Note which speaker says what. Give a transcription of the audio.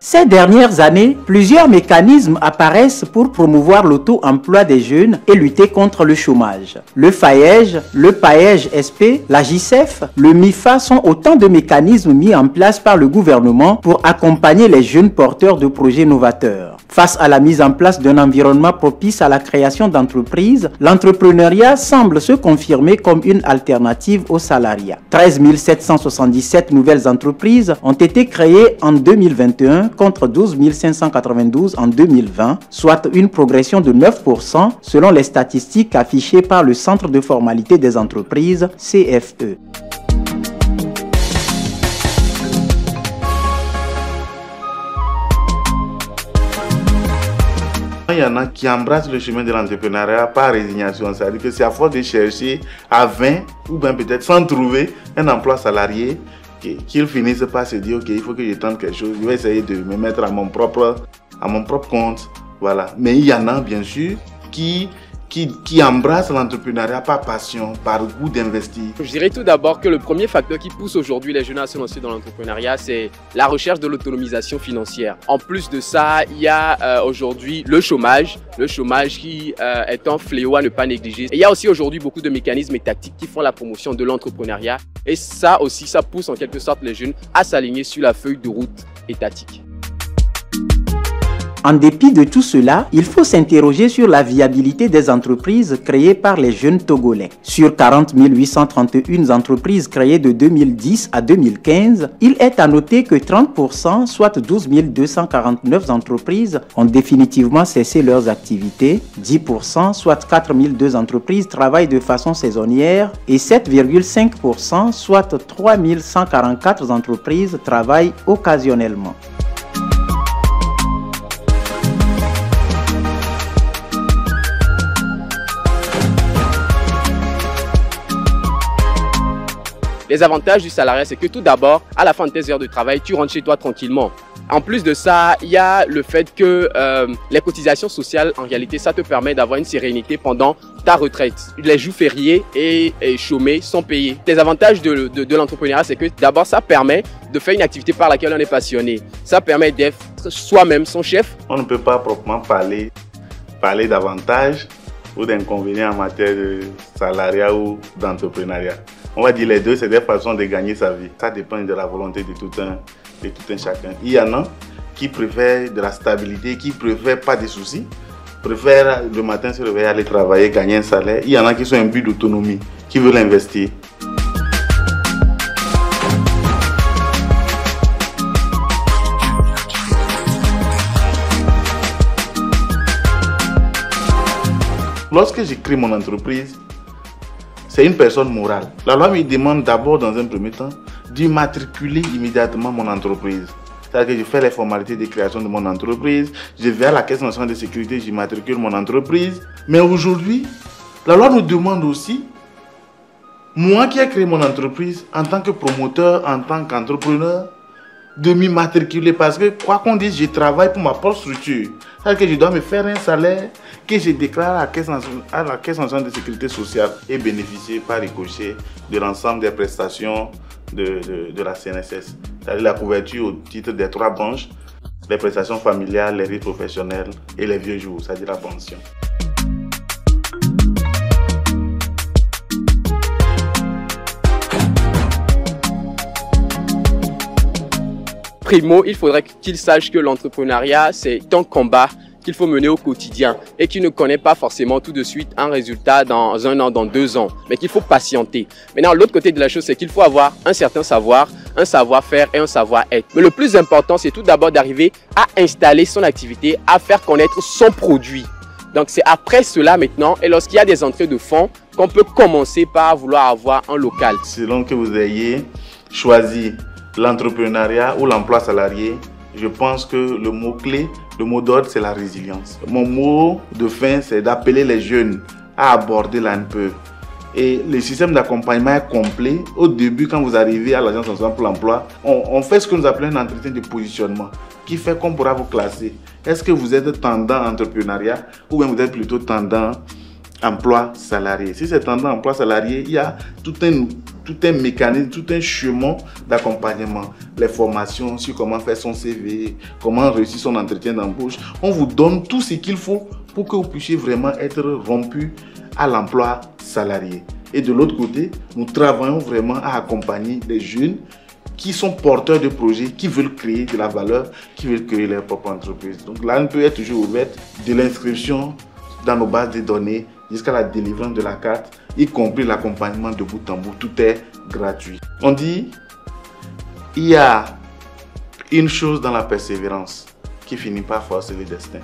Speaker 1: Ces dernières années, plusieurs mécanismes apparaissent pour promouvoir l'auto-emploi des jeunes et lutter contre le chômage. Le FAEJ, le PAEJ-SP, la JCEF, le MIFA sont autant de mécanismes mis en place par le gouvernement pour accompagner les jeunes porteurs de projets novateurs. Face à la mise en place d'un environnement propice à la création d'entreprises, l'entrepreneuriat semble se confirmer comme une alternative au salariat. 13 777 nouvelles entreprises ont été créées en 2021 contre 12 592 en 2020, soit une progression de 9% selon les statistiques affichées par le Centre de formalité des entreprises, CFE.
Speaker 2: Il y en a qui embrassent le chemin de l'entrepreneuriat par résignation, c'est-à-dire que c'est à force de chercher à 20 ou bien peut-être sans trouver un emploi salarié qu'ils finissent par se dire ok, il faut que je tente quelque chose, je vais essayer de me mettre à mon propre compte, voilà. Mais il y en a bien sûr qui embrassent l'entrepreneuriat par passion, par goût d'investir.
Speaker 3: Je dirais tout d'abord que le premier facteur qui pousse aujourd'hui les jeunes à se lancer dans l'entrepreneuriat, c'est la recherche de l'autonomisation financière. En plus de ça, il y a aujourd'hui le chômage qui est un fléau à ne pas négliger. Et il y a aussi aujourd'hui beaucoup de mécanismes et tactiques qui font la promotion de l'entrepreneuriat. Et ça aussi, ça pousse en quelque sorte les jeunes à s'aligner sur la feuille de route étatique.
Speaker 1: En dépit de tout cela, il faut s'interroger sur la viabilité des entreprises créées par les jeunes Togolais. Sur 40 831 entreprises créées de 2010 à 2015, il est à noter que 30%, soit 12 249 entreprises, ont définitivement cessé leurs activités, 10%, soit 4 002 entreprises, travaillent de façon saisonnière et 7,5%, soit 3 144 entreprises, travaillent occasionnellement.
Speaker 3: Les avantages du salariat, c'est que tout d'abord, à la fin de tes heures de travail, tu rentres chez toi tranquillement. En plus de ça, il y a le fait que les cotisations sociales, en réalité, ça te permet d'avoir une sérénité pendant ta retraite. Les jours fériés et chômés sont payés. Les avantages de l'entrepreneuriat, c'est que d'abord, ça permet de faire une activité par laquelle on est passionné. Ça permet d'être soi-même son chef.
Speaker 2: On ne peut pas proprement parler d'avantages ou d'inconvénients en matière de salariat ou d'entrepreneuriat. On va dire les deux, c'est des façons de gagner sa vie. Ça dépend de la volonté de tout un chacun. Il y en a qui préfèrent de la stabilité, qui préfèrent pas de soucis, préfèrent le matin se réveiller, aller travailler, gagner un salaire. Il y en a qui sont un but d'autonomie, qui veulent investir. Lorsque j'ai créé mon entreprise, c'est une personne morale. La loi me demande d'abord, dans un premier temps, d'immatriculer immédiatement mon entreprise. C'est-à-dire que je fais les formalités de création de mon entreprise, je vais à la Caisse nationale de sécurité, j'immatricule mon entreprise. Mais aujourd'hui, la loi nous demande aussi, moi qui ai créé mon entreprise, en tant que promoteur, en tant qu'entrepreneur, de m'immatriculer parce que, quoi qu'on dise, je travaille pour ma propre structure. C'est-à-dire que je dois me faire un salaire que je déclare à la Caisse nationale de sécurité sociale et bénéficier par ricochet de l'ensemble des prestations de la CNSS. C'est-à-dire la couverture au titre des 3 branches, les prestations familiales, les rites professionnels et les vieux jours, c'est-à-dire la pension.
Speaker 3: Primo, il faudrait qu'il sache que l'entrepreneuriat, c'est un combat qu'il faut mener au quotidien et qui ne connaît pas forcément tout de suite un résultat dans 1 an, dans 2 ans, mais qu'il faut patienter. Maintenant, l'autre côté de la chose, c'est qu'il faut avoir un certain savoir, un savoir-faire et un savoir-être. Mais le plus important, c'est tout d'abord d'arriver à installer son activité, à faire connaître son produit. Donc, c'est après cela maintenant, et lorsqu'il y a des entrées de fonds, qu'on peut commencer par vouloir avoir un local.
Speaker 2: Selon que vous ayez choisi l'entrepreneuriat ou l'emploi salarié, je pense que le mot-clé, le mot d'ordre, c'est la résilience. Mon mot de fin, c'est d'appeler les jeunes à aborder l'ANPE. Et le système d'accompagnement est complet. Au début, quand vous arrivez à l'Agence nationale pour l'emploi, on fait ce que nous appelons un entretien de positionnement qui fait qu'on pourra vous classer. Est-ce que vous êtes tendant entrepreneuriat ou bien vous êtes plutôt tendant emploi salarié? Si c'est tendant emploi salarié, il y a tout un tout un mécanisme, tout un chemin d'accompagnement. Les formations sur comment faire son CV, comment réussir son entretien d'embauche. On vous donne tout ce qu'il faut pour que vous puissiez vraiment être rompu à l'emploi salarié. Et de l'autre côté, nous travaillons vraiment à accompagner les jeunes qui sont porteurs de projets, qui veulent créer de la valeur, qui veulent créer leur propre entreprise. Donc l'ANPE est toujours ouverte de l'inscription dans nos bases de données jusqu'à la délivrance de la carte, y compris l'accompagnement de bout en bout. Tout est gratuit. On dit, il y a une chose dans la persévérance qui finit par forcer le destin.